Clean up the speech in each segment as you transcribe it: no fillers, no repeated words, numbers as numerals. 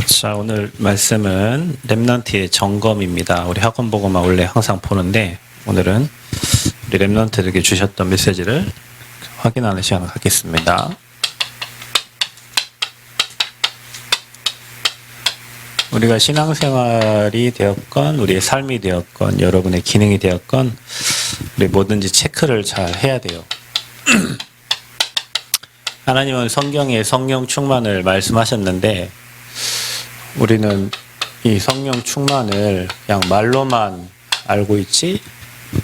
자, 오늘 말씀은 렘넌트의 점검입니다. 우리 학원 보고만 원래 항상 보는데 오늘은 우리 렘넌트들에게 주셨던 메시지를 확인하는 시간을 갖겠습니다. 우리가 신앙생활이 되었건 우리의 삶이 되었건 여러분의 기능이 되었건 우리 뭐든지 체크를 잘 해야 돼요. 하나님은 성경에 성령 충만을 말씀하셨는데 우리는 이 성령 충만을 그냥 말로만 알고 있지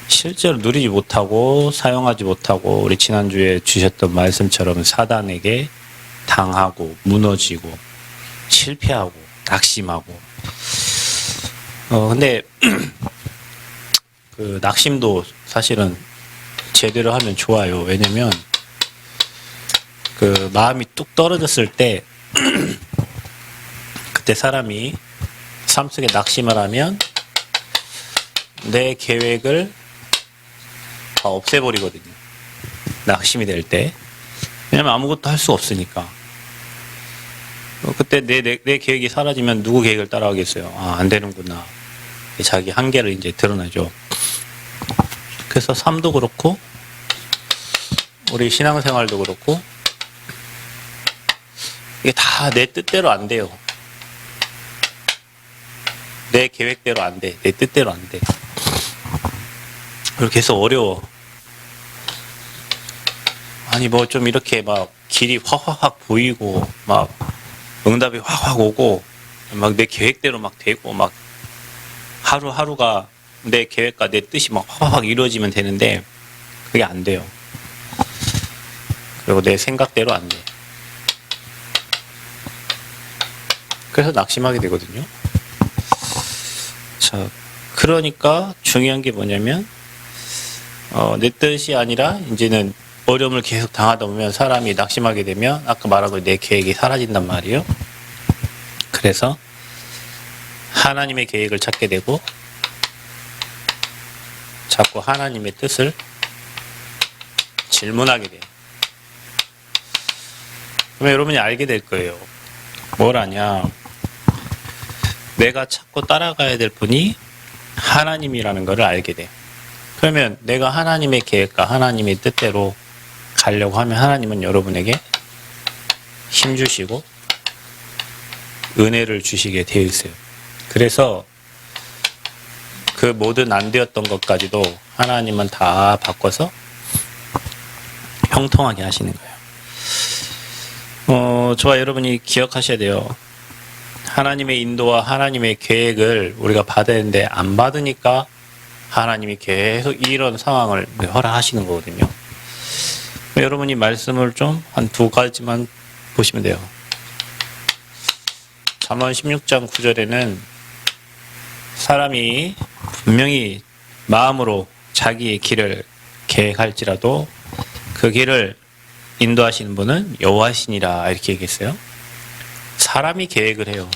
실제로 누리지 못하고 사용하지 못하고 우리 지난주에 주셨던 말씀처럼 사단에게 당하고 무너지고 실패하고 낙심하고 근데 그 낙심도 사실은 제대로 하면 좋아요. 왜냐면 그 마음이 뚝 떨어졌을 때 그때 사람이 삶 속에 낙심을 하면 내 계획을 다 없애버리거든요. 낙심이 될 때. 왜냐면 아무것도 할 수 없으니까. 그때 내 계획이 사라지면 누구 계획을 따라가겠어요? 아, 안 되는구나. 자기 한계를 이제 드러내죠. 그래서 삶도 그렇고, 우리 신앙생활도 그렇고, 이게 다 내 뜻대로 안 돼요. 내 계획대로 안 돼. 내 뜻대로 안 돼. 그렇게 해서 어려워. 아니, 뭐 좀 이렇게 막 길이 확확 보이고, 막 응답이 확확 오고, 막 내 계획대로 막 되고, 막 하루하루가 내 계획과 내 뜻이 막 확확 이루어지면 되는데, 그게 안 돼요. 그리고 내 생각대로 안 돼. 그래서 낙심하게 되거든요. 자, 그러니까 중요한 게 뭐냐면, 내 뜻이 아니라 이제는 어려움을 계속 당하다 보면 사람이 낙심하게 되면 아까 말한 거 내 계획이 사라진단 말이에요. 그래서 하나님의 계획을 찾게 되고 자꾸 하나님의 뜻을 질문하게 돼요. 그러면 여러분이 알게 될 거예요. 뭘 아냐? 내가 찾고 따라가야 될 분이 하나님이라는 것을 알게 돼. 그러면 내가 하나님의 계획과 하나님의 뜻대로 가려고 하면 하나님은 여러분에게 힘 주시고 은혜를 주시게 되어 있어요. 그래서 그 모든 안 되었던 것까지도 하나님은 다 바꿔서 형통하게 하시는 거예요. 저와 여러분이 기억하셔야 돼요. 하나님의 인도와 하나님의 계획을 우리가 받아야 되는데 안 받으니까 하나님이 계속 이런 상황을 허락하시는 거거든요. 여러분이 말씀을 좀 한 두 가지만 보시면 돼요. 잠언 16장 9절에는 사람이 분명히 마음으로 자기의 길을 계획할지라도 그 길을 인도하시는 분은 여호와시니라 이렇게 얘기했어요. 사람이 계획을 해요.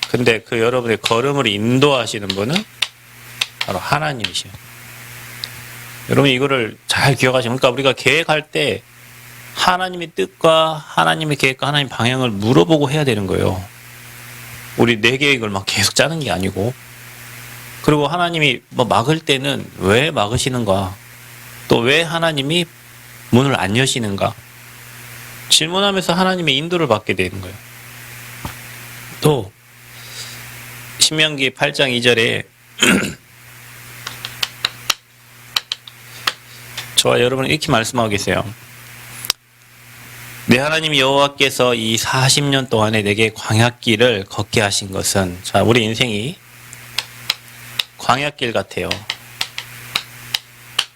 근데 그 여러분의 걸음을 인도하시는 분은 바로 하나님이시요. 여러분 이거를 잘 기억하시면, 그러니까 우리가 계획할 때 하나님의 뜻과 하나님의 계획과 하나님의 방향을 물어보고 해야 되는 거예요. 우리 내 계획을 막 계속 짜는 게 아니고. 그리고 하나님이 뭐 막을 때는 왜 막으시는가? 또 왜 하나님이 문을 안 여시는가? 질문하면서 하나님의 인도를 받게 되는 거예요. 또 신명기 8장 2절에 저와 여러분은 이렇게 말씀하고 계세요. 내 하나님 여호와께서 이 40년 동안에 내게 광야길을 걷게 하신 것은, 자, 우리 인생이 광야길 같아요.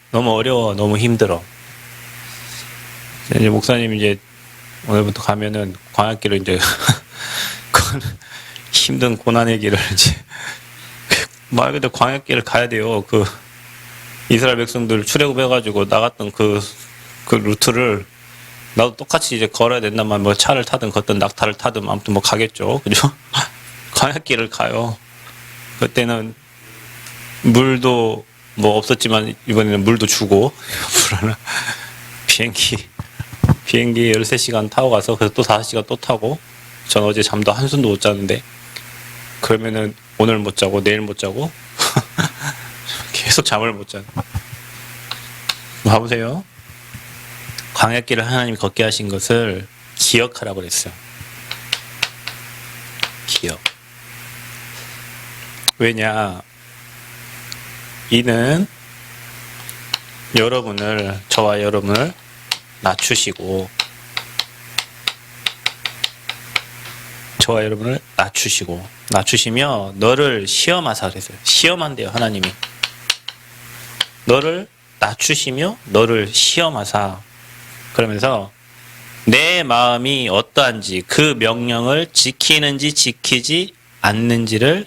너무 어려워, 너무 힘들어. 이제 목사님 이제 오늘부터 가면은 광야길을 이제 힘든 고난의 길을 이제 말 그대로 광야길을 가야 돼요. 그 이스라엘 백성들 출애굽해가지고 나갔던 그 루트를 나도 똑같이 이제 걸어야 된단 말이야. 뭐 차를 타든 걷든 낙타를 타든 아무튼 뭐 가겠죠. 그죠? 광야길을 가요. 그때는 물도 뭐 없었지만 이번에는 물도 주고 비행기 13시간 타고 가서 그래서 또 5시간 또 타고 전 어제 잠도 한숨도 못 잤는데 그러면은 오늘 못 자고 내일 못 자고 계속 잠을 못 자는. 봐보세요. 광야길을 하나님이 걷게 하신 것을 기억하라고 그랬어요. 기억. 왜냐? 이는 저와 여러분을 낮추시고 낮추시며 너를 시험하사 그랬어요. 시험한대요, 하나님이. 너를 낮추시며 너를 시험하사. 그러면서 내 마음이 어떠한지 그 명령을 지키는지 지키지 않는지를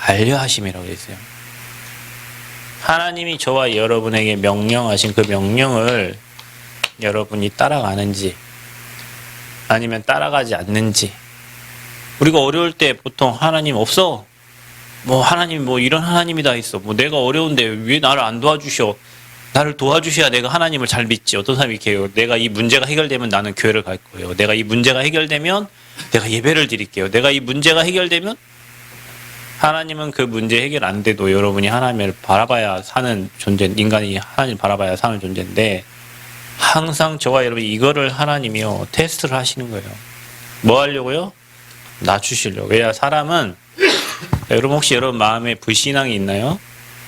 알려 하심이라고 했어요. 하나님이 저와 여러분에게 명령하신 그 명령을 여러분이 따라가는지 아니면 따라가지 않는지. 우리가 어려울 때 보통 하나님 없어. 하나님 이런 하나님이 다 있어. 내가 어려운데 왜 나를 안 도와주셔? 나를 도와주셔야 내가 하나님을 잘 믿지. 어떤 사람이 이렇게 해요. 내가 이 문제가 해결되면 나는 교회를 갈 거예요. 내가 이 문제가 해결되면 내가 예배를 드릴게요. 내가 이 문제가 해결되면. 하나님은 그 문제 해결 안 돼도 여러분이 하나님을 바라봐야 사는 존재, 인간이 하나님을 바라봐야 사는 존재인데 항상 저와 여러분이 이거를 하나님이요 테스트를 하시는 거예요. 뭐 하려고요? 낮추시려고. 왜냐, 사람은 여러분 혹시 여러분 마음에 불신앙이 있나요?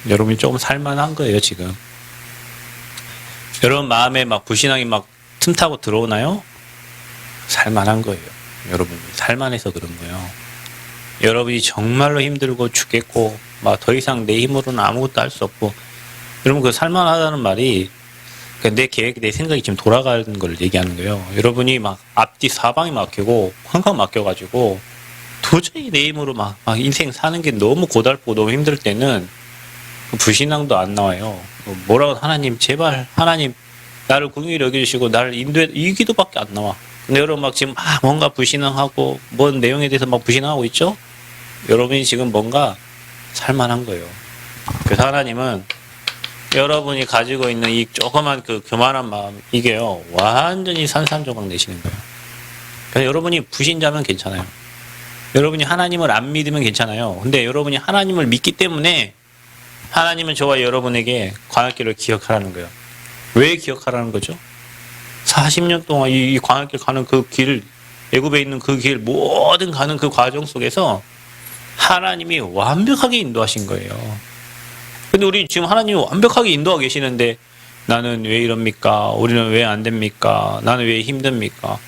여러분이 조금 살만한 거예요 지금. 여러분 마음에 막 불신앙이 막 틈타고 들어오나요? 살만한 거예요. 여러분이 살만해서 그런 거예요. 여러분이 정말로 힘들고 죽겠고 막 더 이상 내 힘으로는 아무것도 할 수 없고, 여러분 그 살만하다는 말이 내 계획, 내 생각이 지금 돌아가는 걸 얘기하는 거예요. 여러분이 막 앞뒤 사방이 막히고 쾅쾅 막혀가지고 도저히 내 힘으로 막 인생 사는 게 너무 고달프고 너무 힘들 때는 그 불신앙도 안 나와요. 뭐라고 하나님 제발 하나님 나를 긍휼히 여겨주시고 나를 인도해, 이 기도밖에 안 나와. 근데 여러분 막 지금 뭔가 불신앙하고 뭔 내용에 대해서 막 불신앙하고 있죠? 여러분이 지금 뭔가 살만한 거예요. 그래서 하나님은 여러분이 가지고 있는 이 조그만 그 교만한 마음, 이게요 완전히 산산조각 내시는 거예요. 그래서 여러분이 불신자면 괜찮아요. 여러분이 하나님을 안 믿으면 괜찮아요. 근데 여러분이 하나님을 믿기 때문에 하나님은 저와 여러분에게 광야길을 기억하라는 거예요. 왜 기억하라는 거죠? 40년 동안 이 광야길 가는 그 길, 애굽에 있는 그 길, 모든 가는 그 과정 속에서 하나님이 완벽하게 인도하신 거예요. 근데 우리 지금 하나님이 완벽하게 인도하고 계시는데 나는 왜 이럽니까? 우리는 왜 안 됩니까? 나는 왜 힘듭니까?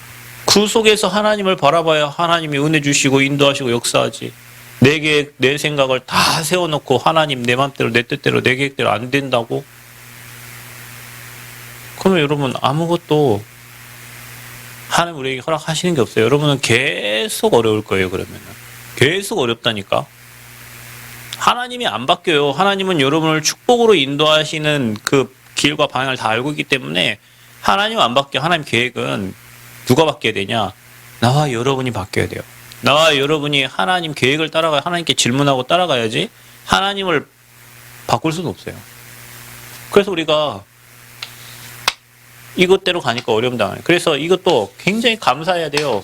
그 속에서 하나님을 바라봐야 하나님이 은혜 주시고 인도하시고 역사하지. 내 계획, 내 생각을 다 세워놓고 하나님 내 맘대로 내 뜻대로 내 계획대로 안 된다고? 그러면 여러분 아무것도 하나님 우리에게 허락하시는 게 없어요. 여러분은 계속 어려울 거예요. 그러면은 계속 어렵다니까. 하나님이 안 바뀌어요. 하나님은 여러분을 축복으로 인도하시는 그 길과 방향을 다 알고 있기 때문에 하나님은 안 바뀌어. 하나님 계획은 누가 바뀌어야 되냐? 나와 여러분이 바뀌어야 돼요. 나와 여러분이 하나님 계획을 따라가야, 하나님께 질문하고 따라가야지 하나님을 바꿀 수는 없어요. 그래서 우리가 이것대로 가니까 어려움 당해요. 그래서 이것도 굉장히 감사해야 돼요.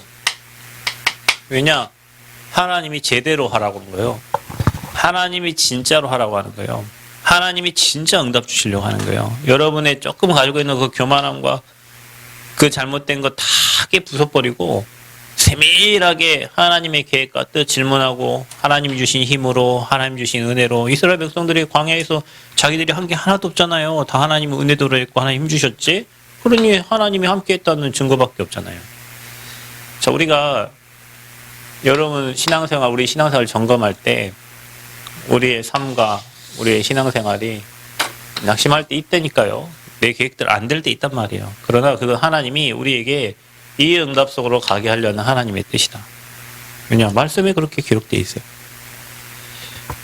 왜냐? 하나님이 제대로 하라고 하는 거예요. 하나님이 진짜로 하라고 하는 거예요. 하나님이 진짜 응답 주시려고 하는 거예요. 여러분의 조금 가지고 있는 그 교만함과 그 잘못된 거 다 부숴버리고 세밀하게 하나님의 계획과 뜻 질문하고 하나님 주신 힘으로, 하나님 주신 은혜로. 이스라엘 백성들이 광야에서 자기들이 한 게 하나도 없잖아요. 다 하나님의 은혜도로 했고 하나님 힘 주셨지. 그러니 하나님이 함께 했다는 증거밖에 없잖아요. 자, 우리가 여러분 신앙생활, 우리 신앙생활 점검할 때 우리의 삶과 우리의 신앙생활이 낙심할 때 있다니까요. 내 계획대로 안 될 때 있단 말이에요. 그러나 그거 하나님이 우리에게 이 응답 속으로 가게 하려는 하나님의 뜻이다. 왜냐? 말씀에 그렇게 기록되어 있어요.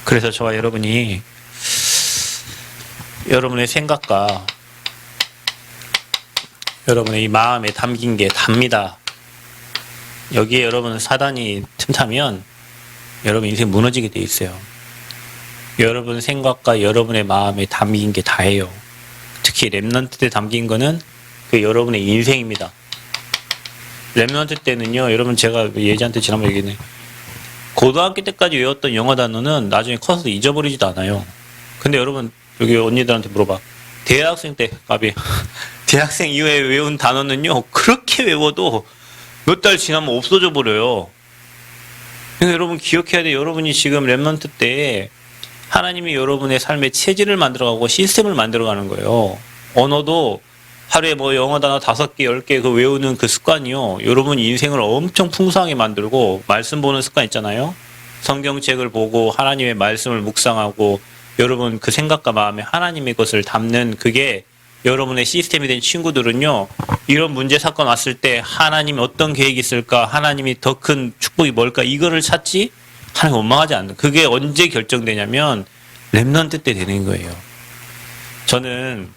그래서 저와 여러분이 여러분의 생각과 여러분의 이 마음에 담긴 게 답니다. 여기에 여러분 사단이 틈타면 여러분 인생 무너지게 돼 있어요. 여러분 생각과 여러분의 마음에 담긴 게 다예요. 특히 렘넌트에 담긴 거는 그 여러분의 인생입니다. 랩넌트 때는요, 여러분 제가 예지한테 지난번에 얘기했네. 고등학교 때까지 외웠던 영어 단어는 나중에 커서 잊어버리지도 않아요. 근데 여러분, 여기 언니들한테 물어봐. 대학생 때, 까비. 대학생 이후에 외운 단어는요, 그렇게 외워도 몇 달 지나면 없어져 버려요. 그러니까 여러분 기억해야 돼요. 여러분이 지금 랩넌트 때 하나님이 여러분의 삶의 체질을 만들어가고 시스템을 만들어가는 거예요. 언어도 하루에 뭐 영어 단어 5개, 10개 그 외우는 그 습관이요. 여러분 인생을 엄청 풍성하게 만들고 말씀 보는 습관 있잖아요. 성경책을 보고 하나님의 말씀을 묵상하고 여러분 그 생각과 마음에 하나님의 것을 담는 그게 여러분의 시스템이 된 친구들은요. 이런 문제 사건 왔을 때 하나님이 어떤 계획이 있을까? 하나님이 더 큰 축복이 뭘까? 이거를 찾지 하나님 원망하지 않는. 그게 언제 결정되냐면 랩넌트 때 되는 거예요. 저는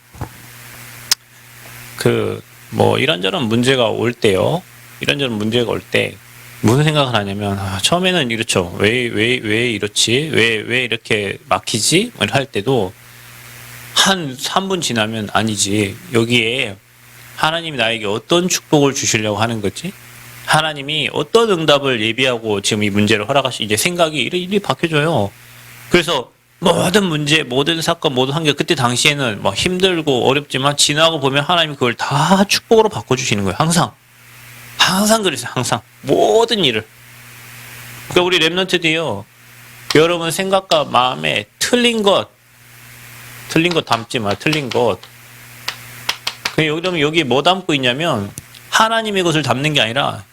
뭐 이런저런 문제가 올 때요. 이런저런 문제가 올 때 무슨 생각을 하냐면 처음에는 이렇죠. 왜 이렇지? 왜 이렇게 막히지? 할 때도 한 3분 지나면 아니지. 여기에 하나님이 나에게 어떤 축복을 주시려고 하는 거지? 하나님이 어떤 응답을 예비하고 지금 이 문제를 허락하시 이제 생각이 이리 바뀌어져요. 그래서 모든 문제, 모든 사건, 모든 환경 그때 당시에는 뭐 힘들고 어렵지만 지나고 보면 하나님이 그걸 다 축복으로 바꿔주시는 거예요. 항상 그랬어요. 항상 모든 일을. 그러니까 우리 랩넌트들이요. 여러분 생각과 마음에 틀린 것 담지 마. 틀린 것. 그러면 여기 뭐 담고 있냐면 하나님의 것을 담는 게 아니라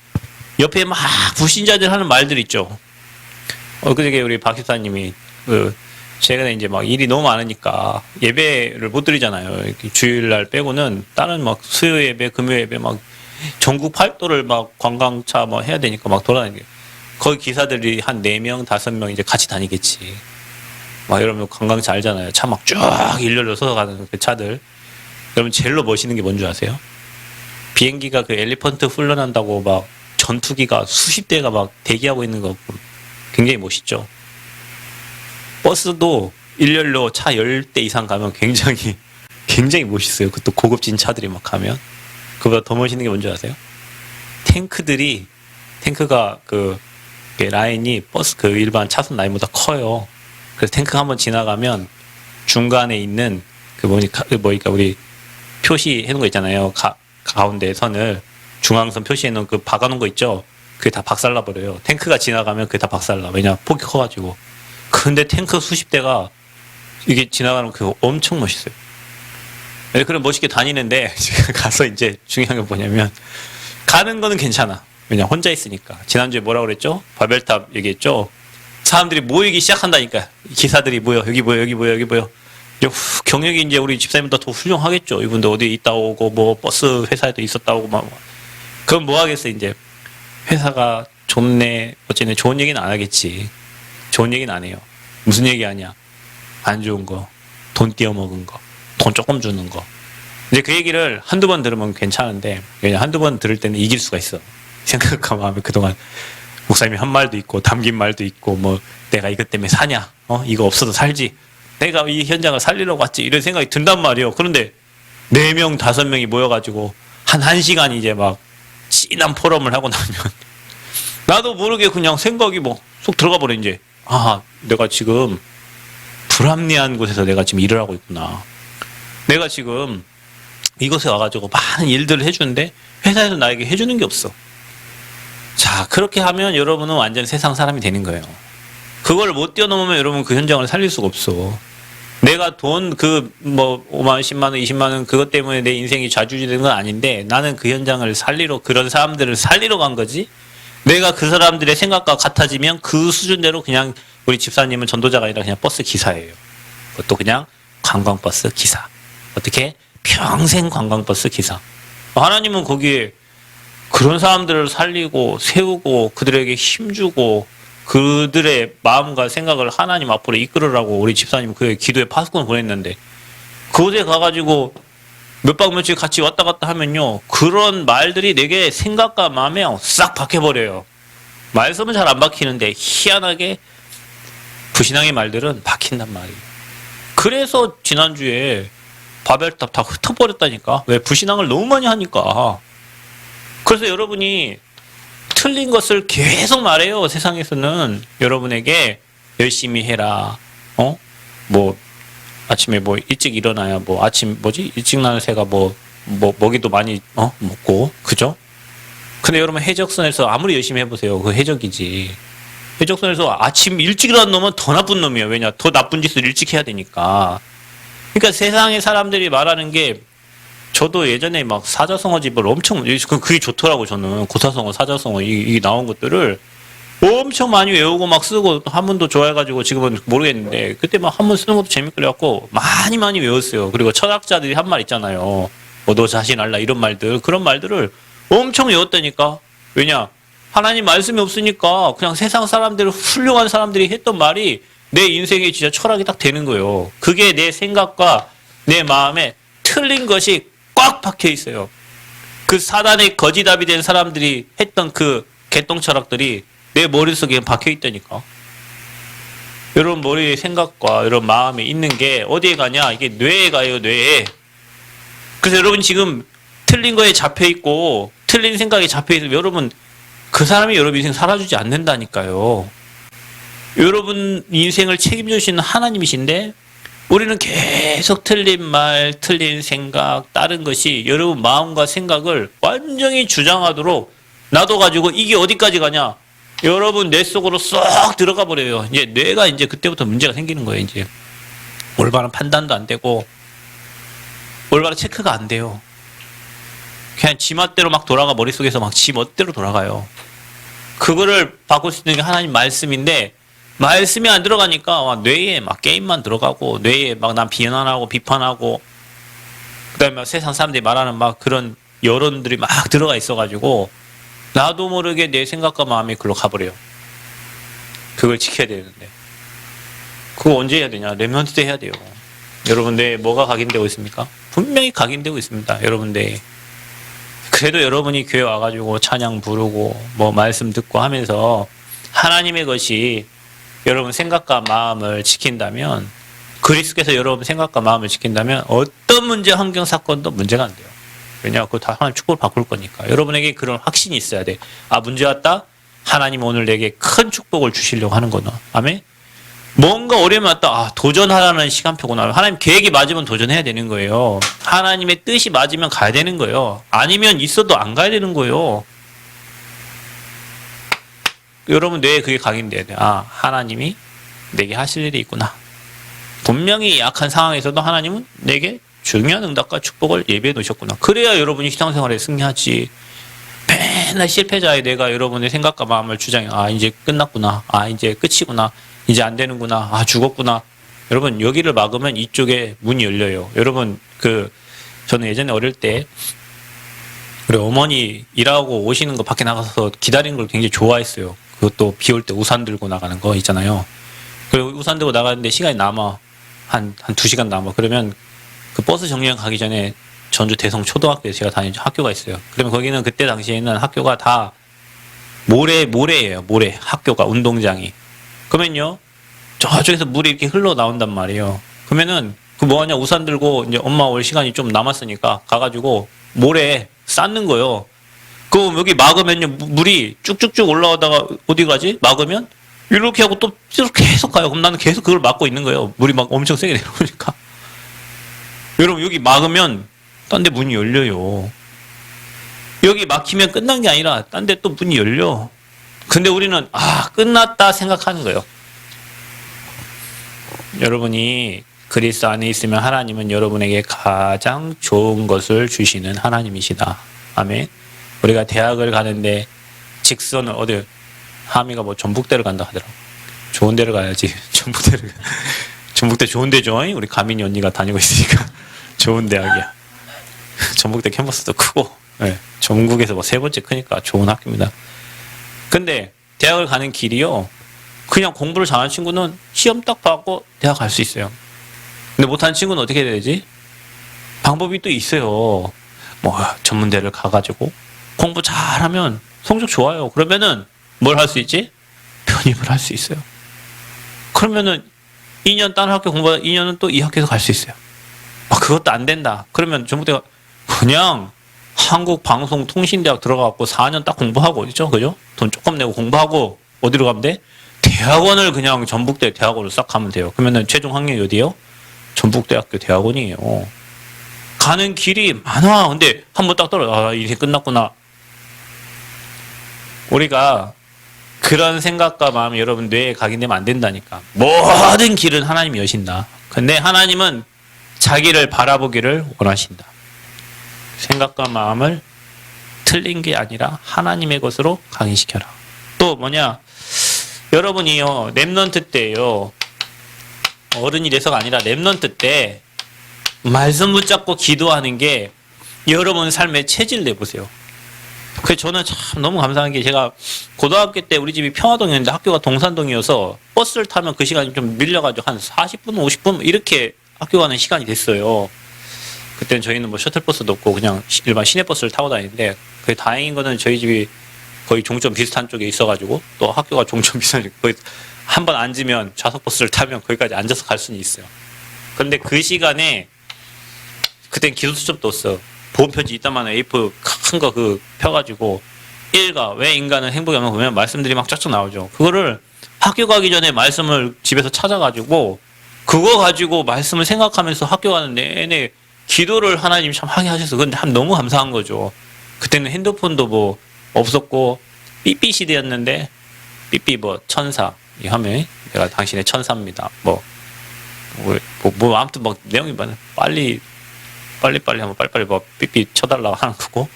옆에 막 불신자들 하는 말들 있죠. 그저께 우리 박 집사님이 최근에 이제 막 일이 너무 많으니까 예배를 못 드리잖아요. 주일날 빼고는 다른 막 수요 예배, 금요 예배 막 전국 팔도를 막 관광차 뭐 해야 되니까 막 돌아다니게. 거기 기사들이 한 4명, 5명 이제 같이 다니겠지. 막 여러분 관광차 알잖아요. 차 막 쭉 일렬로 서서 가는 그 차들. 여러분 제일로 멋있는 게 뭔지 아세요? 비행기가 그 엘리펀트 훈련한다고 막 전투기가 수십 대가 막 대기하고 있는 거 굉장히 멋있죠. 버스도 일렬로 차 10대 이상 가면 굉장히 멋있어요. 그것도 고급진 차들이 막 가면. 그보다 더 멋있는 게 뭔지 아세요? 탱크가 그 라인이 버스 그 일반 차선 라인보다 커요. 그래서 탱크가 한번 지나가면 중간에 있는 뭐니까 우리 표시해 놓은 거 있잖아요. 가운데 선을 중앙선 표시해 놓은 그 박아놓은 거 있죠. 그게 다 박살나 버려요. 탱크가 지나가면 그게 다 박살나. 왜냐 폭이 커가지고. 근데 탱크 수십 대가 이게 지나가는 그 엄청 멋있어요. 네, 그럼 멋있게 다니는데 제가 가서 이제 중요한 게 뭐냐면 가는 거는 괜찮아. 왜냐 혼자 있으니까. 지난주에 뭐라 그랬죠? 바벨탑 얘기했죠. 사람들이 모이기 시작한다니까. 기사들이 모여. 여기 모여. 이제 경력이 이제 우리 집사님보다 더 훌륭하겠죠. 이분도 어디에 있다 오고 뭐 버스 회사에도 있었다 오고 막. 그럼 뭐 하겠어 이제. 회사가 좋네 어쨌든 좋은 얘기는 안 하겠지. 좋은 얘기는 안 해요. 무슨 얘기 하냐. 안 좋은 거. 돈 띄어먹은 거. 돈 조금 주는 거. 이제 그 얘기를 한두 번 들으면 괜찮은데 그냥 한두 번 들을 때는 이길 수가 있어. 생각과 마음에 그동안 목사님이 한 말도 있고 담긴 말도 있고 뭐 내가 이것 때문에 사냐. 이거 없어도 살지. 내가 이 현장을 살리려고 왔지. 이런 생각이 든단 말이에요. 그런데 4명, 5명이 모여가지고 한 1시간 이제 막 진한 포럼을 하고 나면 나도 모르게 그냥 생각이 뭐 쏙 들어가 버려 이제. 내가 지금 불합리한 곳에서 내가 지금 일을 하고 있구나. 내가 지금 이곳에 와가지고 많은 일들을 해주는데 회사에서 나에게 해주는 게 없어. 자, 그렇게 하면 여러분은 완전 세상 사람이 되는 거예요. 그걸 못 뛰어넘으면 여러분 그 현장을 살릴 수가 없어. 내가 돈 5만, 10만 원, 20만 원 그것 때문에 내 인생이 좌지우지되는 건 아닌데 나는 그 현장을 살리러 그런 사람들을 살리러 간 거지. 내가 그 사람들의 생각과 같아지면 그 수준대로 그냥 우리 집사님은 전도자가 아니라 그냥 버스 기사예요. 그것도 그냥 관광버스 기사. 어떻게? 평생 관광버스 기사. 하나님은 거기에 그런 사람들을 살리고 세우고 그들에게 힘주고 그들의 마음과 생각을 하나님 앞으로 이끌으라고 우리 집사님 그 기도에 파수꾼을 보냈는데 그곳에 가가지고 몇 박 며칠 같이 왔다 갔다 하면요 그런 말들이 내게 생각과 마음에 싹 박혀버려요. 말씀은 잘 안 박히는데 희한하게 불신앙의 말들은 박힌단 말이에요. 그래서 지난주에 바벨탑 다 흩어버렸다니까. 왜? 불신앙을 너무 많이 하니까. 그래서 여러분이 틀린 것을 계속 말해요. 세상에서는 여러분에게 열심히 해라. 뭐 아침에 뭐 일찍 일어나야 뭐 아침 일찍 나는 새가 뭐 먹이도 많이 먹고 그죠? 근데 여러분 해적선에서 아무리 열심히 해보세요. 그 해적이지. 해적선에서 아침 일찍 일어나는 놈은 더 나쁜 놈이에요. 왜냐? 더 나쁜 짓을 일찍 해야 되니까. 그러니까 세상의 사람들이 말하는 게 저도 예전에 막 사자성어 집을 엄청 그게 좋더라고 저는 고사성어 사자성어 이게 나온 것들을 엄청 많이 외우고 막 쓰고 한문도 좋아해가지고 지금은 모르겠는데 그때 막 한문 쓰는 것도 재밌게 그래갖고 많이 외웠어요. 그리고 철학자들이 한 말 있잖아요. 뭐 너 자신 알라 이런 말들 그런 말들을 엄청 외웠다니까. 왜냐? 하나님 말씀이 없으니까 그냥 세상 사람들 훌륭한 사람들이 했던 말이 내 인생에 진짜 철학이 딱 되는 거예요. 그게 내 생각과 내 마음에 틀린 것이 꽉 박혀 있어요. 그 사단의 거지답이 된 사람들이 했던 그 개똥 철학들이 내 머릿속에 박혀 있다니까. 여러분 머리의 생각과 여러분 마음에 있는 게 어디에 가냐? 이게 뇌에 가요, 뇌에. 그래서 여러분 지금 틀린 거에 잡혀 있고 틀린 생각에 잡혀 있으면 여러분 그 사람이 여러분 인생 살아주지 않는다니까요. 여러분 인생을 책임져 주시는 하나님이신데 우리는 계속 틀린 말, 틀린 생각, 다른 것이 여러분 마음과 생각을 완전히 주장하도록 놔둬가지고 이게 어디까지 가냐? 여러분 뇌 속으로 쏙 들어가 버려요. 이제 뇌가 이제 그때부터 문제가 생기는 거예요. 이제 올바른 판단도 안 되고 올바른 체크가 안 돼요. 그냥 지 멋대로 막 돌아가 머릿속에서 막 지 멋대로 돌아가요. 그거를 바꿀 수 있는 게 하나님 말씀인데 말씀이 안 들어가니까 뇌에 막 게임만 들어가고 뇌에 막 난 비난하고 비판하고 그다음에 막 세상 사람들이 말하는 막 그런 여론들이 막 들어가 있어가지고 나도 모르게 내 생각과 마음이 글로 가버려요. 그걸 지켜야 되는데 그거 언제 해야 되냐? 렘넌트 때 해야 돼요. 여러분 뇌에 뭐가 각인되고 있습니까? 분명히 각인되고 있습니다. 여러분 뇌에. 그래도 여러분이 교회 와가지고 찬양 부르고 뭐 말씀 듣고 하면서 하나님의 것이 여러분 생각과 마음을 지킨다면 그리스도께서 여러분 생각과 마음을 지킨다면 어떤 문제 환경 사건도 문제가 안 돼요. 왜냐 그거 다 하나님 축복을 바꿀 거니까. 여러분에게 그런 확신이 있어야 돼. 아 문제 왔다? 하나님 오늘 내게 큰 축복을 주시려고 하는 거나. 아멘? 뭔가 어려움이 왔다. 아 도전하라는 시간표구나. 하나님 계획이 맞으면 도전해야 되는 거예요. 하나님의 뜻이 맞으면 가야 되는 거예요. 아니면 있어도 안 가야 되는 거예요. 여러분 뇌에 그게 각인돼야 돼. 아 하나님이 내게 하실 일이 있구나. 분명히 약한 상황에서도 하나님은 내게 중요한 응답과 축복을 예비해 놓으셨구나. 그래야 여러분이 신앙생활에 승리하지. 맨날 실패자의 내가 여러분의 생각과 마음을 주장해. 아 이제 끝났구나. 아 이제 끝이구나. 이제 안 되는구나. 아 죽었구나. 여러분 여기를 막으면 이쪽에 문이 열려요. 여러분 저는 예전에 어릴 때 우리 어머니 일하고 오시는 거 밖에 나가서 기다리는 걸 굉장히 좋아했어요. 그것도 비 올 때 우산 들고 나가는 거 있잖아요. 그리고 우산 들고 나가는데 시간이 남아. 한 2시간 남아. 그러면 그 버스 정류장 가기 전에 전주 대성 초등학교에 제가 다니는 학교가 있어요. 그러면 거기는 그때 당시에는 학교가 다 모래예요. 모래. 학교가 운동장이. 그러면요. 저쪽에서 물이 이렇게 흘러 나온단 말이에요. 그러면은 그 뭐하냐 우산 들고 이제 엄마 올 시간이 좀 남았으니까 가가지고 모래에 쌓는 거예요. 그럼 여기 막으면요 물이 쭉쭉쭉 올라오다가 어디 가지? 막으면 이렇게 하고 또 계속 가요. 그럼 나는 계속 그걸 막고 있는 거예요. 물이 막 엄청 세게 내려오니까. 여러분 여기 막으면 딴 데 문이 열려요. 여기 막히면 끝난 게 아니라 딴 데 또 문이 열려. 근데 우리는 끝났다 생각하는 거예요. 여러분이 그리스도 안에 있으면 하나님은 여러분에게 가장 좋은 것을 주시는 하나님이시다. 아멘. 우리가 대학을 가는데 직선을 어디 하미가 뭐 전북대를 간다 하더라고. 좋은 데를 가야지. 전북대 좋은 데죠. 우리 가민이 언니가 다니고 있으니까 좋은 대학이야. 전북대 캠퍼스도 크고 네, 전국에서 뭐 3번째 크니까 좋은 학교입니다. 근데 대학을 가는 길이요. 그냥 공부를 잘하는 친구는 시험 딱 받고 대학 갈 수 있어요. 근데 못하는 친구는 어떻게 해야 되지? 방법이 또 있어요. 뭐 전문대를 가가지고 공부 잘하면 성적 좋아요. 그러면은 뭘 할 수 있지? 편입을 할 수 있어요. 그러면은 2년 다른 학교 공부하다 2년은 또 이 학교에서 갈 수 있어요. 그것도 안 된다. 그러면 전북대가 그냥 한국방송통신대학 들어가고 4년 딱 공부하고 있죠, 그죠? 돈 조금 내고 공부하고 어디로 가면 돼? 대학원을 그냥 전북대 대학원을 싹 가면 돼요. 그러면은 최종 학년이 어디예요? 전북대학교 대학원이에요. 가는 길이 많아. 근데 한번 딱 떨어져. 아, 이제 끝났구나. 우리가 그런 생각과 마음이 여러분 뇌에 각인되면 안 된다니까. 모든 길은 하나님이 여신다. 근데 하나님은 자기를 바라보기를 원하신다. 생각과 마음을 틀린 게 아니라 하나님의 것으로 각인시켜라. 또 뭐냐? 여러분이요, 랩넌트 때요, 어른이 돼서가 아니라 랩넌트 때 말씀 붙잡고 기도하는 게 여러분 삶의 체질 내보세요. 그 저는 참 너무 감사한 게 제가 고등학교 때 우리 집이 평화동이었는데 학교가 동산동이어서 버스를 타면 그 시간이 좀 밀려가지고 한 40분, 50분 이렇게 학교 가는 시간이 됐어요. 그때는 저희는 뭐 셔틀버스도 없고 그냥 일반 시내버스를 타고 다니는데 그 다행인 거는 저희 집이 거의 종점 비슷한 쪽에 있어가지고 또 학교가 종점 비슷한 쪽에 거의 한 번 앉으면 좌석버스를 타면 거기까지 앉아서 갈 수는 있어요. 그런데 그 시간에 그땐 기도수첩도 없어. 보험편지 있다만 A4 큰 거 그 펴가지고 일가 왜 인간은 행복이 없나 보면 말씀들이 막 쫙쫙 나오죠. 그거를 학교 가기 전에 말씀을 집에서 찾아가지고 그거 가지고 말씀을 생각하면서 학교 가는 내내 기도를 하나님 참 하게 하셔서 그건 참 너무 감사한 거죠. 그때는 핸드폰도 뭐 없었고 삐삐 시대였는데 삐삐 뭐 천사 이 하면 내가 당신의 천사입니다. 뭐 아무튼 뭐 내용이 많아. 빨리 하면 빨리빨리 뭐 삐삐 쳐달라고 하는 거고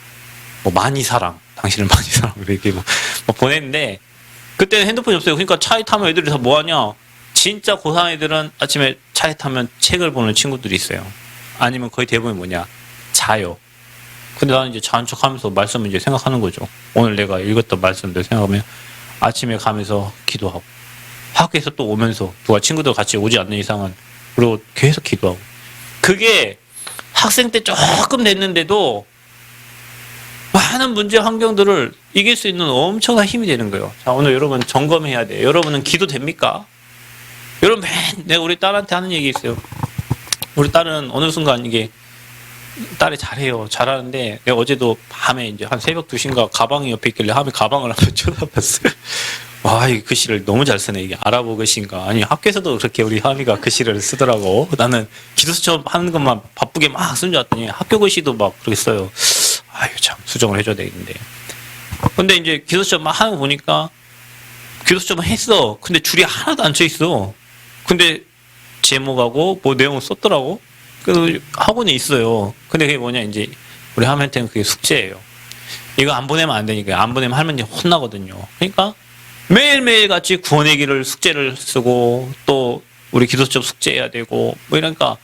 뭐 많이 사랑 당신을 많이 사랑 이렇게 뭐 보냈는데 그때는 핸드폰이 없어요. 그러니까 차에 타면 애들이 다 뭐하냐? 진짜 고3 애들은 아침에 차에 타면 책을 보는 친구들이 있어요. 아니면 거의 대부분이 뭐냐? 자요. 근데 나는 이제 자는 척 하면서 말씀을 이제 생각하는 거죠. 오늘 내가 읽었던 말씀들 생각하면 아침에 가면서 기도하고 학교에서 또 오면서 누가 친구들 같이 오지 않는 이상은 그리고 계속 기도하고 그게 학생 때 조금 됐는데도 많은 문제 환경들을 이길 수 있는 엄청난 힘이 되는 거예요. 자, 오늘 여러분 점검해야 돼요. 여러분은 기도 됩니까? 여러분 내가 우리 딸한테 하는 얘기 있어요. 우리 딸은 어느 순간 이게 딸이 잘해요. 잘하는데 내가 어제도 밤에 이제 한 새벽 2시인가 가방이 옆에 있길래 하면 가방을 한번 쳐다봤어요. 와, 이 글씨를 너무 잘 쓰네. 이게 아랍어 글씨인가. 아니 학교에서도 그렇게 우리 하미가 글씨를 쓰더라고. 나는 기도수첩 하는 것만 바쁘게 막 쓴 줄 알았더니 학교 글씨도 막 그렇게 써요. 아유 참 수정을 해줘야 되겠는데. 근데 이제 기도수첩 막 하는 거 보니까 기도수첩은 했어. 근데 줄이 하나도 안 쳐 있어. 근데 제목하고 뭐 내용을 썼더라고. 그래서 학원에 있어요. 근데 그게 뭐냐 이제 우리 하면한테는 그게 숙제예요. 이거 안 보내면 안 되니까 안 보내면 할머니 혼나거든요. 그러니까 매일매일 같이 구원의 길을 숙제를 쓰고 또 우리 기도수첩 숙제해야 되고 뭐 이러니까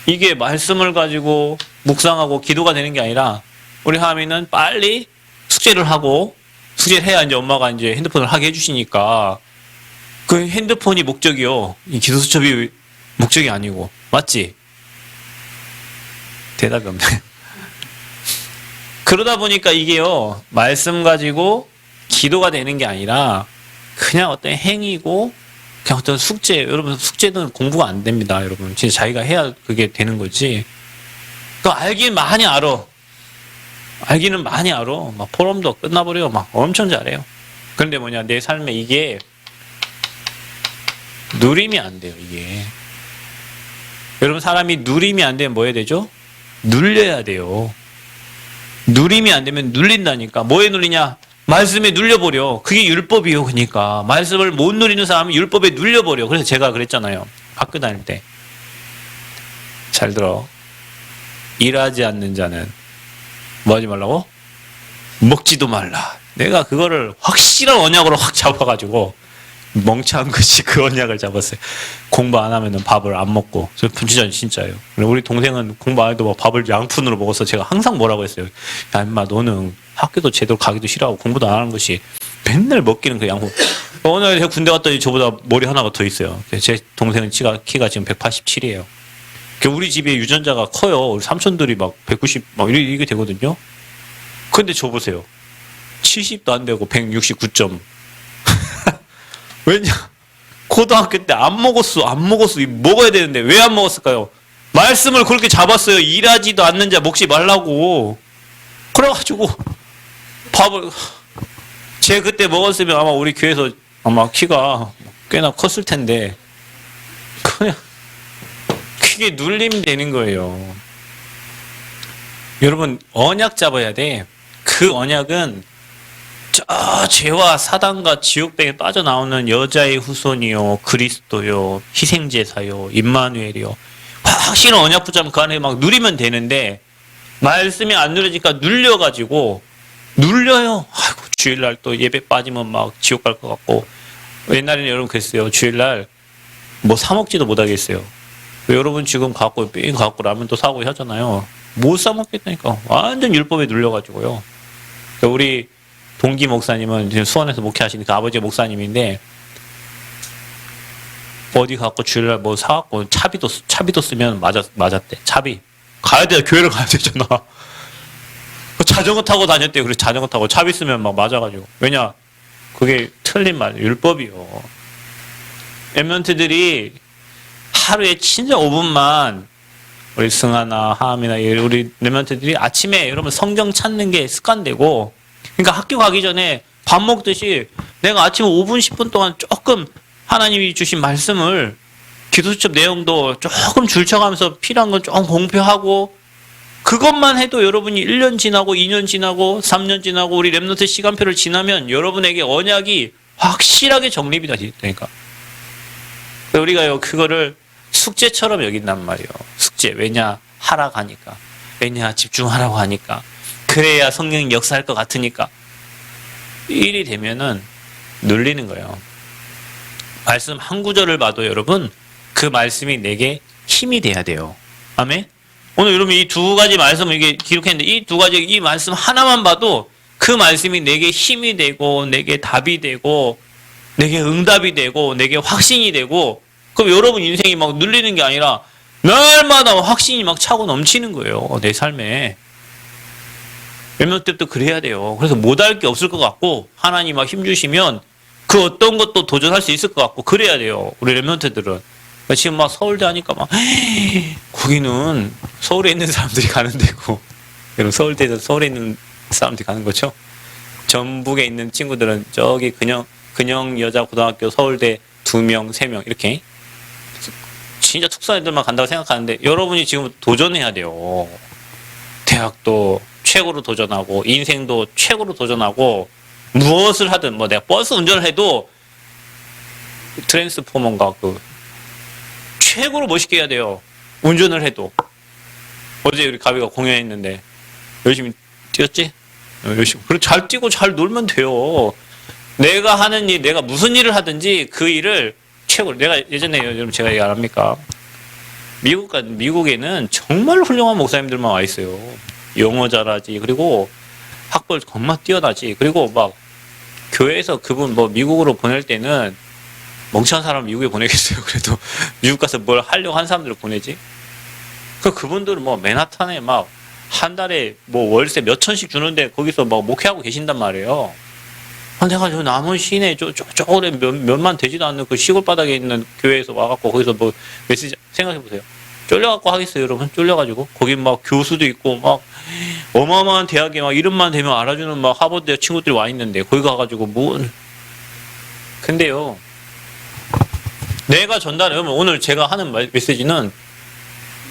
이게 말씀을 가지고 묵상하고 기도가 되는 게 아니라 우리 하미는 빨리 숙제를 하고 숙제를 해야 이제 엄마가 이제 핸드폰을 하게 해주시니까 그 핸드폰이 목적이요. 이 기도수첩이 목적이 아니고 맞지? 대답이 없네. 그러다 보니까 이게요 말씀 가지고 기도가 되는 게 아니라 그냥 어떤 행위고 그냥 어떤 숙제. 여러분 숙제는 공부가 안 됩니다. 여러분 진짜 자기가 해야 그게 되는 거지. 그 알긴 많이 알아. 알기는 많이 알아. 막 포럼도 끝나버려. 막 엄청 잘해요. 그런데 뭐냐 내 삶에 이게 누림이 안 돼요. 이게 여러분 사람이 누림이 안 되면 뭐 해야 되죠? 눌려야 돼요. 누림이 안 되면 눌린다니까. 뭐에 눌리냐? 말씀에 눌려버려. 그게 율법이요. 그러니까 말씀을 못 누리는 사람은 율법에 눌려버려. 그래서 제가 그랬잖아요. 학교 다닐 때. 잘 들어. 일하지 않는 자는 뭐 하지 말라고? 먹지도 말라. 내가 그거를 확실한 언약으로 확 잡아가지고 멍청한 것이 그 언약을 잡았어요. 공부 안 하면은 밥을 안 먹고. 진짜예요. 우리 동생은 공부 안 해도 막 밥을 양푼으로 먹어서 제가 항상 뭐라고 했어요. 야, 임마, 너는 학교도 제대로 가기도 싫어하고 공부도 안 하는 것이 맨날 먹기는 그 양푼. 어느 날 제가 군대 갔더니 저보다 머리 하나가 더 있어요. 제 동생은 키가 지금 187이에요. 우리 집에 유전자가 커요. 우리 삼촌들이 막 190, 막 이게 되거든요. 근데 저 보세요. 70도 안 되고 169점. 왜냐? 고등학교 때 안 먹었어. 먹어야 되는데 왜 안 먹었을까요? 말씀을 그렇게 잡았어요. 일하지도 않는 자 먹지 말라고. 그래가지고 밥을 제가 그때 먹었으면 아마 우리 교회에서 아마 키가 꽤나 컸을 텐데 그냥 그게 눌림 되는 거예요. 여러분 언약 잡아야 돼. 그 언약은 저 죄와 사단과 지옥배에 빠져나오는 여자의 후손이요, 그리스도요, 희생제사요, 임마누엘이요. 확실한 언약 붙잡으면 그 안에 막 누리면 되는데 말씀이 안 누려지니까 눌려가지고 눌려요. 아이고 주일날 또 예배 빠지면 막 지옥 갈 것 같고. 옛날에는 여러분 그랬어요. 주일날 뭐 사 먹지도 못하겠어요. 여러분 지금 갖고 삥 갖고 라면 또 사고 하잖아요. 못 사 먹겠다니까. 완전 율법에 눌려가지고요. 우리 동기 목사님은 지금 수원에서 목회하시니까 아버지 목사님인데 어디 갖고 주일날 뭐 사갖고 차비도 쓰면 맞았대. 차비 가야 돼. 교회를 가야 되잖아. 자전거 타고 다녔대. 그래서 자전거 타고 차비 쓰면 막 맞아가지고. 왜냐 그게 틀린 말 율법이요. 랩런트들이 하루에 진짜 5분만 우리 승하나 하암이나 우리 랩런트들이 아침에 여러분 성경 찾는 게 습관되고, 그러니까 학교 가기 전에 밥 먹듯이 내가 아침 5분 10분 동안 조금 하나님이 주신 말씀을 기도 수첩 내용도 조금 줄쳐가면서 필요한 건 조금 공표하고, 그것만 해도 여러분이 1년 지나고 2년 지나고 3년 지나고 우리 랩런트 시간표를 지나면 여러분에게 언약이 확실하게 정립이 되니까. 우리가요 그거를 숙제처럼 여긴단 말이에요. 숙제. 왜냐 하라고 하니까. 왜냐 집중하라고 하니까. 그래야 성령이 역사할 것 같으니까. 일이 되면은 눌리는 거예요. 말씀 한 구절을 봐도 여러분 그 말씀이 내게 힘이 돼야 돼요. 아멘. 오늘 여러분 이 두 가지 말씀을 이게 기록했는데 이 두 가지 이 말씀 하나만 봐도 그 말씀이 내게 힘이 되고 내게 답이 되고 내게 응답이 되고 내게 확신이 되고, 그럼 여러분 인생이 막 눌리는 게 아니라 날마다 확신이 막 차고 넘치는 거예요. 내 삶에. 랩런트 때부터 그래야 돼요. 그래서 못할 게 없을 것 같고 하나님 막 힘주시면 그 어떤 것도 도전할 수 있을 것 같고 그래야 돼요. 우리 랩런트들은. 지금 막 서울대 하니까 막 거기는 서울에 있는 사람들이 가는 데고, 여러분 서울대에서 서울에 있는 사람들이 가는 거죠. 전북에 있는 친구들은 저기 근영 여자 고등학교 서울대 2명 3명 이렇게 진짜 특수한 애들만 간다고 생각하는데 여러분이 지금 도전해야 돼요. 대학도 최고로 도전하고 인생도 최고로 도전하고 무엇을 하든 뭐 내가 버스 운전을 해도 트랜스포머인가 그 최고로 멋있게 해야 돼요. 운전을 해도. 어제 우리 가비가 공연했는데 열심히 뛰었지? 열심히. 그리고 잘 뛰고 잘 놀면 돼요. 내가 하는 일, 내가 무슨 일을 하든지 그 일을 최고로. 내가 예전에 여러분 제가 얘기 안 합니까? 미국에는 정말 훌륭한 목사님들만 와 있어요. 영어 잘하지. 그리고 학벌 겁나 뛰어나지. 그리고 막 교회에서 그분 뭐 미국으로 보낼 때는 멍청한 사람 미국에 보내겠어요. 그래도 미국 가서 뭘 하려고 한 사람들을 보내지. 그분들은 뭐 맨하탄에 막 한 달에 뭐 월세 몇 천씩 주는데 거기서 막 목회하고 계신단 말이에요. 내가 저 남은 시내 쪼그래 몇만 되지도 않는 그 시골 바닥에 있는 교회에서 와갖고 거기서 뭐 메시지 생각해보세요. 쫄려갖고 하겠어요, 여러분? 쫄려가지고 거기 막 교수도 있고 막 어마어마한 대학에 막 이름만 대면 알아주는 막 하버드 친구들이 와 있는데 거기 가가지고 뭐. 근데요, 내가 전달해. 오늘 제가 하는 메시지는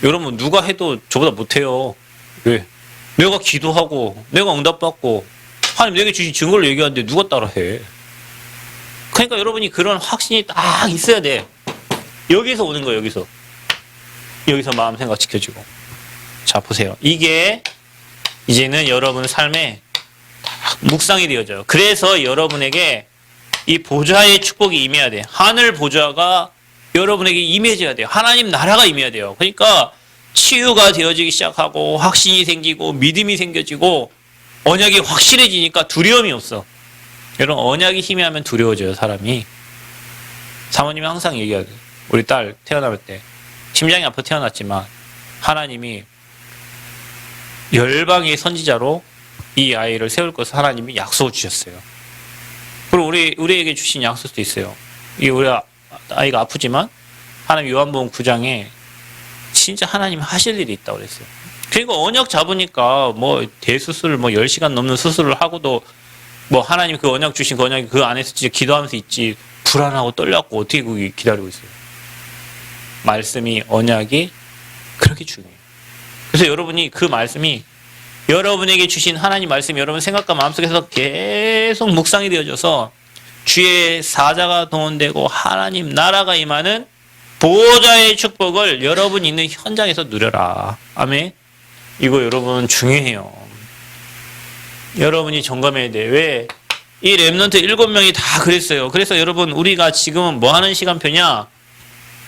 여러분 누가 해도 저보다 못해요. 왜? 내가 기도하고 내가 응답받고 하나님 내게 주신 증거를 얘기하는데 누가 따라해? 그러니까 여러분이 그런 확신이 딱 있어야 돼. 여기서 오는 거예요. 여기서 마음 생각 지켜지고. 자 보세요. 이게 이제는 여러분 삶에 묵상이 되어져요. 그래서 여러분에게 이 보좌의 축복이 임해야 돼. 하늘 보좌가 여러분에게 임해져야 돼요. 하나님 나라가 임해야 돼요. 그러니까 치유가 되어지기 시작하고 확신이 생기고 믿음이 생겨지고 언약이 확실해지니까 두려움이 없어. 여러분 언약이 희미하면 두려워져요. 사람이. 사모님이 항상 얘기하거든요. 우리 딸 태어날 때 심장이 아파 태어났지만 하나님이 열방의 선지자로 이 아이를 세울 것을 하나님이 약속을 주셨어요. 그리고 우리에게 주신 약속도 있어요. 이 우리 아이가 아프지만 하나님 요한복음 9장에 진짜 하나님 하실 일이 있다고 그랬어요. 그리고 언약 잡으니까 뭐 대수술 뭐 10시간 넘는 수술을 하고도 뭐 하나님 그 언약 주신 그 언약이 그 안에서 진짜 기도하면서 있지 불안하고 떨려갖고 어떻게 거기 기다리고 있어요. 말씀이 언약이 그렇게 중요해요. 그래서 여러분이 그 말씀이 여러분에게 주신 하나님 말씀이 여러분 생각과 마음속에서 계속 묵상이 되어져서 주의 사자가 동원되고 하나님 나라가 임하는 보호자의 축복을 여러분 있는 현장에서 누려라. 아멘. 이거 여러분 중요해요. 여러분이 점검해야 돼. 왜? 이 렘넌트 7명이 다 그랬어요. 그래서 여러분 우리가 지금은 뭐 하는 시간표냐?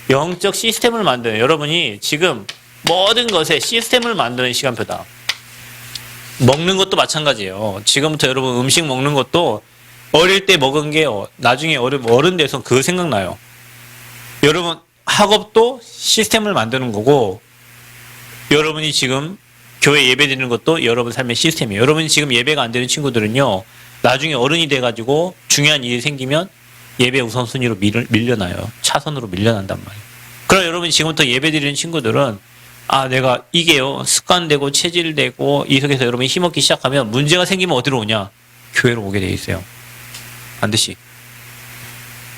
영적 시스템을 만드는, 여러분이 지금 모든 것에 시스템을 만드는 시간표다. 먹는 것도 마찬가지예요. 지금부터 여러분 음식 먹는 것도 어릴 때 먹은 게 나중에 어른 돼서 그거 생각나요. 여러분 학업도 시스템을 만드는 거고, 여러분이 지금 교회 예배 드리는 것도 여러분 삶의 시스템이에요. 여러분이 지금 예배가 안 되는 친구들은요, 나중에 어른이 돼가지고 중요한 일이 생기면 예배 우선순위로 밀려나요. 차선으로 밀려난단 말이에요. 그럼 여러분이 지금부터 예배 드리는 친구들은 내가 이게요 습관되고 체질되고 이 속에서 여러분이 힘없기 시작하면 문제가 생기면 어디로 오냐? 교회로 오게 돼 있어요. 반드시.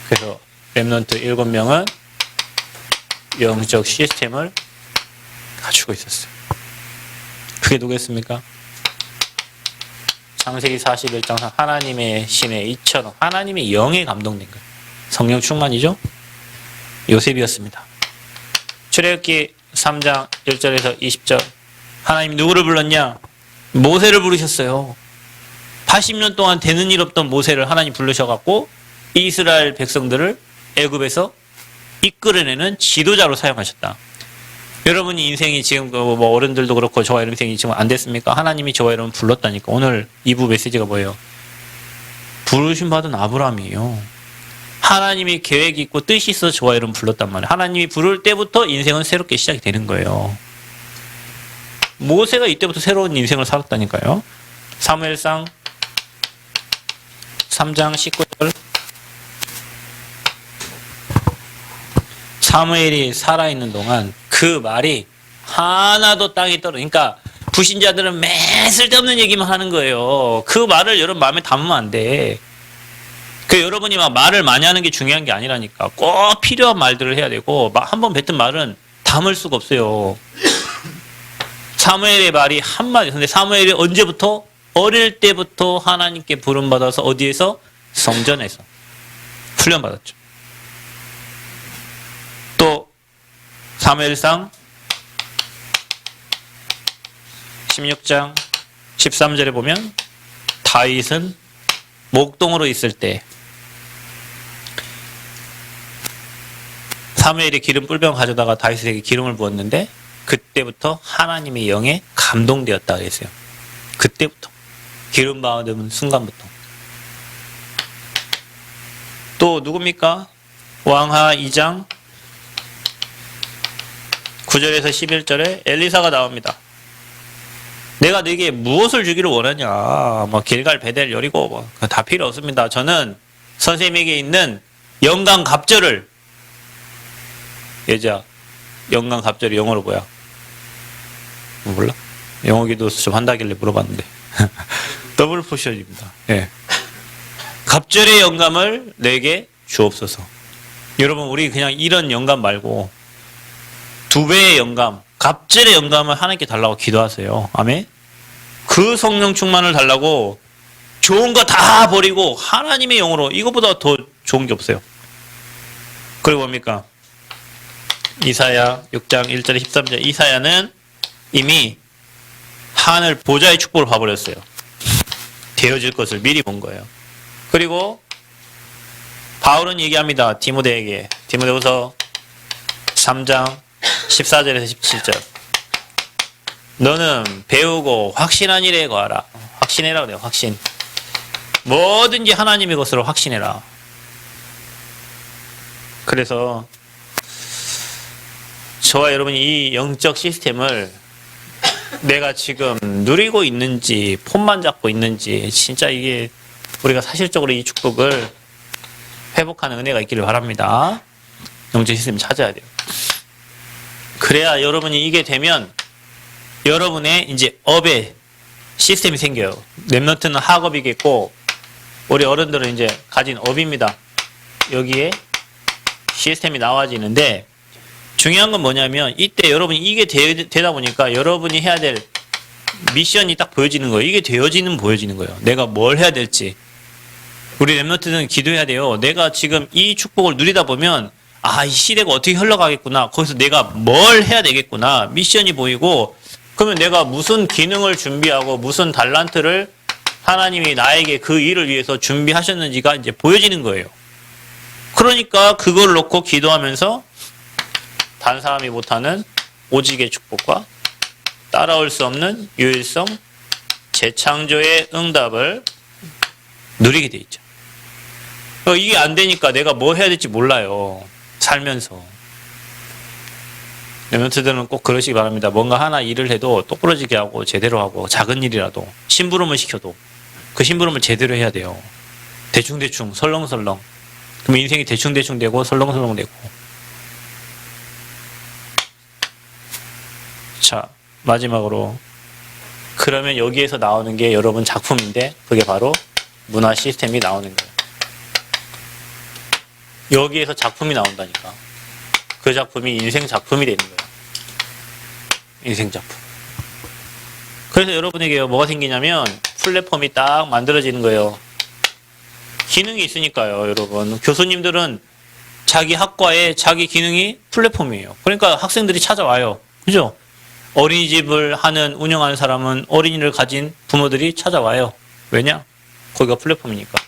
그래서 렘넌트 7명은 영적 시스템을 갖추고 있었어요. 그게 누구였습니까? 창세기 41장 하나님의 신의 이처럼 하나님의 영에 감동된 거예요. 성령 충만이죠? 요셉이었습니다. 출애굽기 3장 1절에서 20절 하나님 누구를 불렀냐? 모세를 부르셨어요. 80년 동안 되는 일 없던 모세를 하나님 부르셔갖고 이스라엘 백성들을 애굽에서 이끌어내는 지도자로 사용하셨다. 여러분이 인생이 지금 뭐 어른들도 그렇고 저와 여러분 인생이 지금 안 됐습니까? 하나님이 저와 여러분 불렀다니까. 오늘 2부 메시지가 뭐예요? 부르심 받은 아브라함이에요. 하나님이 계획이 있고 뜻이 있어서 저와 여러분 불렀단 말이에요. 하나님이 부를 때부터 인생은 새롭게 시작이 되는 거예요. 모세가 이때부터 새로운 인생을 살았다니까요. 사무엘상 3장 19절 사무엘이 살아있는 동안 그 말이 하나도 땅에 그러니까 불신자들은 매 쓸데없는 얘기만 하는 거예요. 그 말을 여러분 마음에 담으면 안 돼. 그 여러분이 막 말을 많이 하는 게 중요한 게 아니라니까. 꼭 필요한 말들을 해야 되고 한 번 뱉은 말은 담을 수가 없어요. 사무엘의 말이 한마디. 근데 사무엘이 언제부터? 어릴 때부터 하나님께 부름받아서 어디에서? 성전에서 훈련받았죠. 또 사무엘상 16장 13절에 보면 다윗은 목동으로 있을 때 사무엘이 기름 뿔병 가져다가 다윗에게 기름을 부었는데 그때부터 하나님의 영에 감동되었다 그랬어요. 그때부터 기름 받은 순간부터. 또 누굽니까? 왕하 2장 9절에서 11절에 엘리사가 나옵니다. 내가 네게 무엇을 주기를 원하냐? 뭐 길갈 베델 여리고 뭐 다 필요 없습니다. 저는 선생님에게 있는 영광 갑절을 예자 영광 갑절이 영어로 뭐야? 몰라? 영어 기도 좀 한다길래 물어봤는데 더블 포션입니다. 예. 갑절의 영감을 내게 주옵소서. 여러분 우리 그냥 이런 영감 말고 2배의 영감, 갑절의 영감을 하나님께 달라고 기도하세요. 아멘. 그 성령 충만을 달라고 좋은 거 다 버리고 하나님의 영으로 이것보다 더 좋은 게 없어요. 그리고 뭡니까? 이사야 6장 1절에 13절 이사야는 이미 하늘 보좌의 축복을 봐버렸어요. 되어질 것을 미리 본 거예요. 그리고 바울은 얘기합니다. 디모데에게. 디모데후서 3장 14절에서 17절 너는 배우고 확신한 일에 거하라. 확신해라 그래요. 확신. 뭐든지 하나님의 것으로 확신해라. 그래서 저와 여러분이 이 영적 시스템을 내가 지금 누리고 있는지 폰만 잡고 있는지 진짜 이게 우리가 사실적으로 이 축복을 회복하는 은혜가 있기를 바랍니다. 영적 시스템 찾아야 돼요. 그래야 여러분이 이게 되면 여러분의 이제 업의 시스템이 생겨요. 랩넌트는 학업이겠고 우리 어른들은 이제 가진 업입니다. 여기에 시스템이 나와지는데 중요한 건 뭐냐면 이때 여러분이 이게 되다 보니까 여러분이 해야 될 미션이 딱 보여지는 거예요. 이게 보여지는 거예요. 내가 뭘 해야 될지. 우리 랩넌트는 기도해야 돼요. 내가 지금 이 축복을 누리다 보면 이 시대가 어떻게 흘러가겠구나. 거기서 내가 뭘 해야 되겠구나. 미션이 보이고 그러면 내가 무슨 기능을 준비하고 무슨 달란트를 하나님이 나에게 그 일을 위해서 준비하셨는지가 이제 보여지는 거예요. 그러니까 그걸 놓고 기도하면서 다른 사람이 못하는 오직의 축복과 따라올 수 없는 유일성, 재창조의 응답을 누리게 돼 있죠. 이게 안 되니까 내가 뭐 해야 될지 몰라요. 살면서. 랩넌트들은 꼭 그러시기 바랍니다. 뭔가 하나 일을 해도 똑부러지게 하고 제대로 하고 작은 일이라도 심부름을 시켜도 그 심부름을 제대로 해야 돼요. 대충대충 설렁설렁. 그럼 인생이 대충대충 되고 설렁설렁 되고. 자, 마지막으로 그러면 여기에서 나오는 게 여러분 작품인데 그게 바로 문화 시스템이 나오는 거예요. 여기에서 작품이 나온다니까. 그 작품이 인생 작품이 되는 거예요. 인생 작품. 그래서 여러분에게 뭐가 생기냐면 플랫폼이 딱 만들어지는 거예요. 기능이 있으니까요, 여러분. 교수님들은 자기 학과에 자기 기능이 플랫폼이에요. 그러니까 학생들이 찾아와요. 그죠? 어린이집을 운영하는 사람은 어린이를 가진 부모들이 찾아와요. 왜냐? 거기가 플랫폼이니까.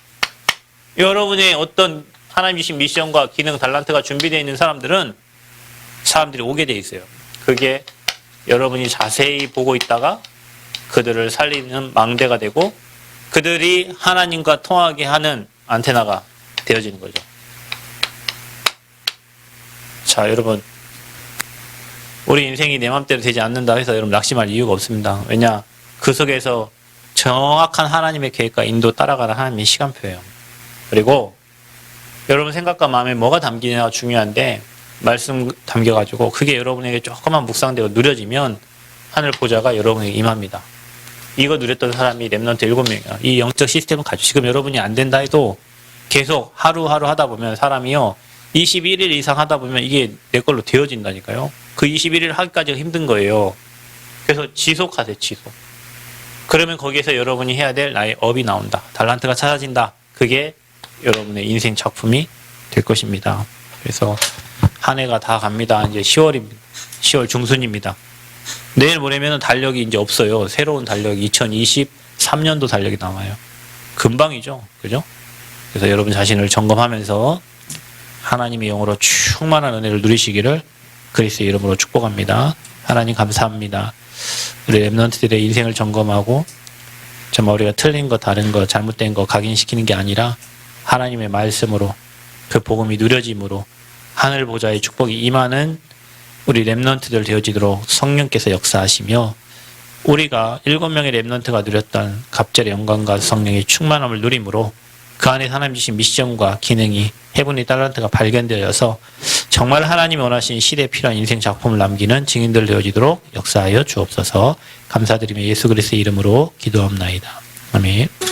여러분의 어떤 하나님 주신 미션과 기능, 달란트가 준비되어 있는 사람들은 사람들이 오게 돼 있어요. 그게 여러분이 자세히 보고 있다가 그들을 살리는 망대가 되고 그들이 하나님과 통하게 하는 안테나가 되어지는 거죠. 자, 여러분. 우리 인생이 내 맘대로 되지 않는다 해서 여러분 낙심할 이유가 없습니다. 왜냐? 그 속에서 정확한 하나님의 계획과 인도 따라가는 하나님의 시간표예요. 그리고 여러분 생각과 마음에 뭐가 담기냐가 중요한데 말씀 담겨가지고 그게 여러분에게 조금만 묵상되고 누려지면 하늘 보좌가 여러분에게 임합니다. 이거 누렸던 사람이 랩넌트 7명이야. 이 영적 시스템을 가지고 지금 여러분이 안 된다 해도 계속 하루하루 하다 보면 사람이요. 21일 이상 하다 보면 이게 내 걸로 되어진다니까요. 그 21일 하기까지가 힘든 거예요. 그래서 지속하세요, 지속. 그러면 거기에서 여러분이 해야 될 나의 업이 나온다. 달란트가 찾아진다. 그게 여러분의 인생 작품이 될 것입니다. 그래서 한 해가 다 갑니다. 이제 10월입니다. 10월 중순입니다. 내일 모레면 달력이 이제 없어요. 새로운 달력이 2023년도 달력이 나와요. 금방이죠. 그죠? 그래서 여러분 자신을 점검하면서 하나님의 영으로 충만한 은혜를 누리시기를 그리스도의 이름으로 축복합니다. 하나님 감사합니다. 우리 랩넌트들의 인생을 점검하고 정말 우리가 틀린 거, 다른 거, 잘못된 거 각인시키는 게 아니라 하나님의 말씀으로 그 복음이 누려짐으로 하늘 보좌의 축복이 임하는 우리 랩넌트들 되어지도록 성령께서 역사하시며 우리가 7명의 랩넌트가 누렸던 갑절의 영광과 성령의 충만함을 누림으로 그 안에 하나님 주신 미션과 기능이 해분의 달란트가 발견되어서 정말 하나님이 원하신 시대에 필요한 인생 작품을 남기는 증인들 되어지도록 역사하여 주옵소서. 감사드리며 예수 그리스도의 이름으로 기도합나이다. 아멘.